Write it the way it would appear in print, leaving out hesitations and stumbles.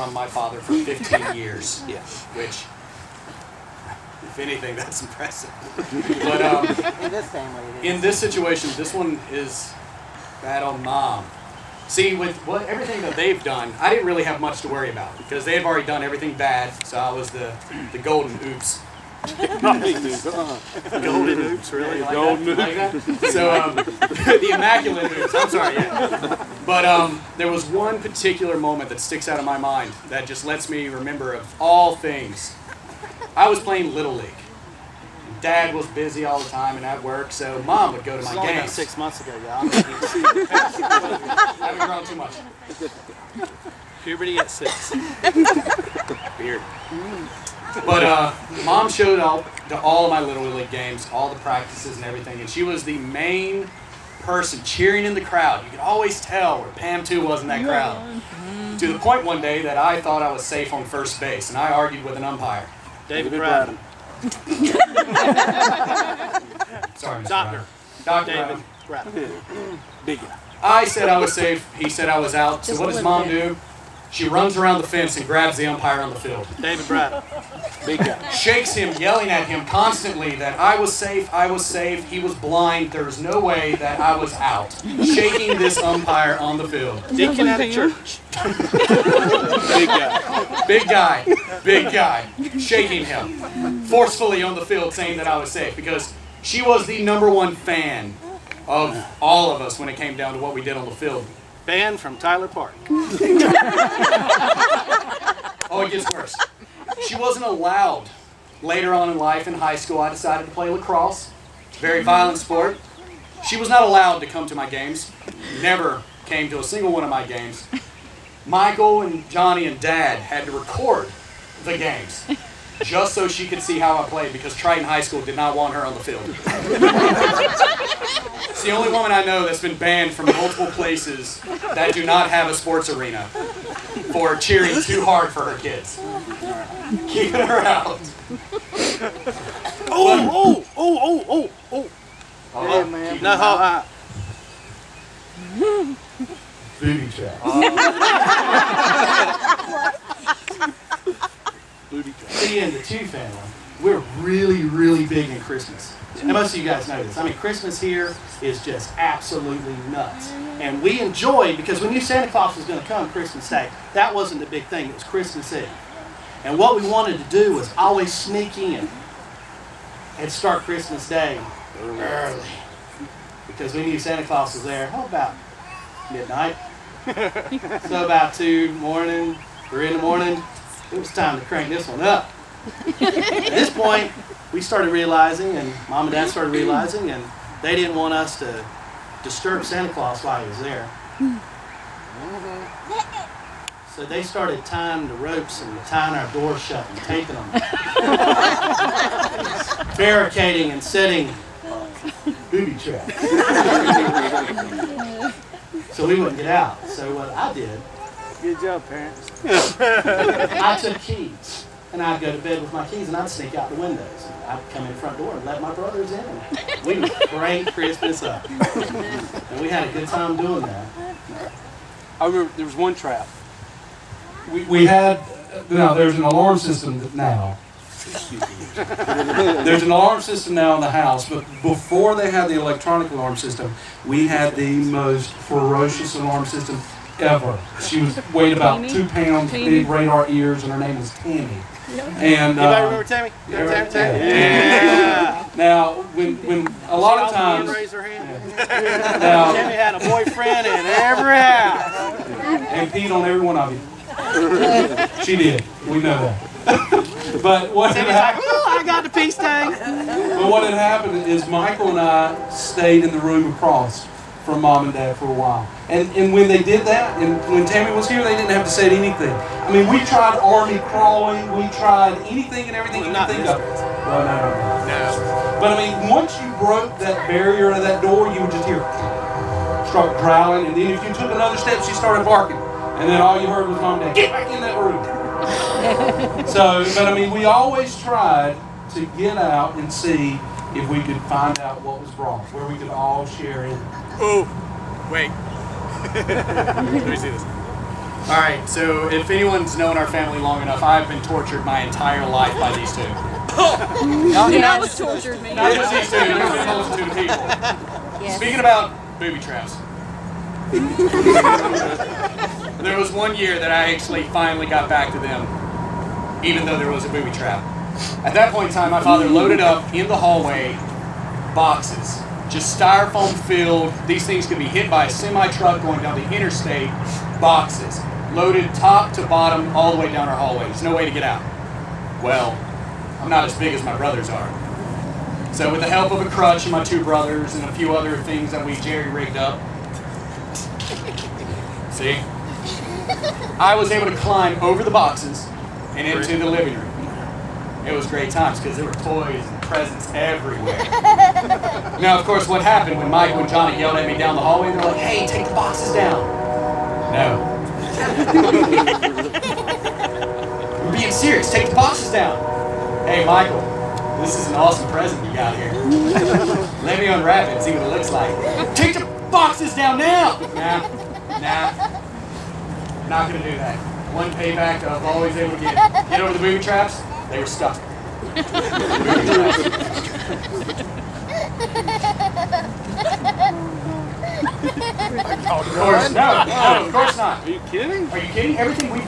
on my father for 15 years. Yeah. Which, if anything, that's impressive. But In this family, it is. in this situation, this one is bad on Mom. See, with everything that they've done, I didn't really have much to worry about because they had already done everything bad, so I was the golden oops. Golden oops, really? Like Golden that? Like that? So, the immaculate oops, I'm sorry, yeah. But there was one particular moment that sticks out of my mind that just lets me remember of all things. I was playing Little League. Dad was busy all the time and at work, so Mom would go to This my is only about games. 6 months ago, y'all. I haven't grown too much. Puberty at 6. Beard. But Mom showed up to all of my Little League games, all the practices and everything, and she was the main person cheering in the crowd. You could always tell where Pam 2 was in that crowd. To the point one day that I thought I was safe on first base, and I argued with an umpire. David Bradham. Sorry, Mr. Doctor. Dr. David Bradham. Bradham. Big guy. I said I was safe. He said I was out. So what does Mom do? She runs around the fence and grabs the umpire on the field. David Bradham. Big guy. Shakes him, yelling at him constantly that I was safe, he was blind, there was no way that I was out. Shaking this umpire on the field. Deacon at a church. Big guy. Big guy, shaking him forcefully on the field saying that I was safe because she was the #1 fan of all of us when it came down to what we did on the field. Banned from Tyler Park. Oh, it gets worse. She wasn't allowed. Later on in life, in high school, I decided to play lacrosse. Very violent sport. She was not allowed to come to my games. Never came to a single one of my games. Michael and Johnny and Dad had to record the games just so she could see how I played because Triton High School did not want her on the field. It's the only woman I know that's been banned from multiple places that do not have a sports arena for cheering too hard for her kids. Keeping her out. Oh. Hey, man. No, Booby trap. booty trap. See, in the Two family, we're really, really big in Christmas. And most of you guys know this. I mean, Christmas here is just absolutely nuts. And we enjoy, because we knew Santa Claus was going to come Christmas Day. That wasn't the big thing. It was Christmas Eve. And what we wanted to do was always sneak in and start Christmas Day early. Because we knew Santa Claus was there, how about midnight? So about 2 in the morning, 3 in the morning, it was time to crank this one up. At this point, we started realizing, and Mom and Dad started realizing, and they didn't want us to disturb Santa Claus while he was there. So they started tying the ropes and tying our doors shut and taping them. Barricading and setting booby traps. So we wouldn't get out. So what I did, Good job, parents. I took keys. And I'd go to bed with my keys and I'd sneak out the windows. And I'd come in the front door and let my brothers in. And we would crank Christmas up. And we had a good time doing that. I remember there was one trap. We had, no, there's an alarm system now. There's an alarm system now in the house, but before they had the electronic alarm system, we had the most ferocious alarm system ever. She weighed about 2 pounds, big radar ears, and her name was Tammy. And Anybody remember Tammy? yeah. Yeah. Now, when a lot of times, Raise her hand. now, Tammy had a boyfriend in every house. and peed on every one of you. She did. We know that. But what had Tammy's like, happened? oh, I got the pee stain. But what had happened is Michael and I stayed in the room across from Mom and Dad for a while. And when they did that, and when Tammy was here, they didn't have to say anything. I mean, we tried army crawling, we tried anything and everything you could think of. Well, no. But I mean, once you broke that barrier of that door, you would just hear start growling, and then if you took another step, she started barking. And then all you heard was Mom and Dad, get back in that room. So, but I mean, we always tried to get out and see if we could find out what was wrong, where we could all share in. Oh, wait. Let me see this. All right, so if anyone's known our family long enough, I've been tortured my entire life by these two. That was tortured me. Not just these two, there's been a multitude of people. Yes. Speaking about booby traps, there was one year that I actually finally got back to them, even though there was a booby trap. At that point in time, my father loaded up in the hallway boxes, just styrofoam filled. These things could be hit by a semi-truck going down the interstate. Boxes, loaded top to bottom all the way down our hallway. There's no way to get out. Well, I'm not as big as my brothers are. So with the help of a crutch and my two brothers and a few other things that we jerry-rigged up, see, I was able to climb over the boxes and into the living room. It was great times because there were toys and presents everywhere. Now, of course, what happened when Michael and Johnny yelled at me down the hallway, they're like, hey, take the boxes down. No. I'm being serious. Take the boxes down. Hey, Michael, this is an awesome present you got here. Let me unwrap it and see what it looks like. Take the boxes down now. Nah. Not gonna do that. One payback that I was always able to get over the booby traps. They were stuck. Of course, no, of course not. Are you kidding? Are you kidding? Everything we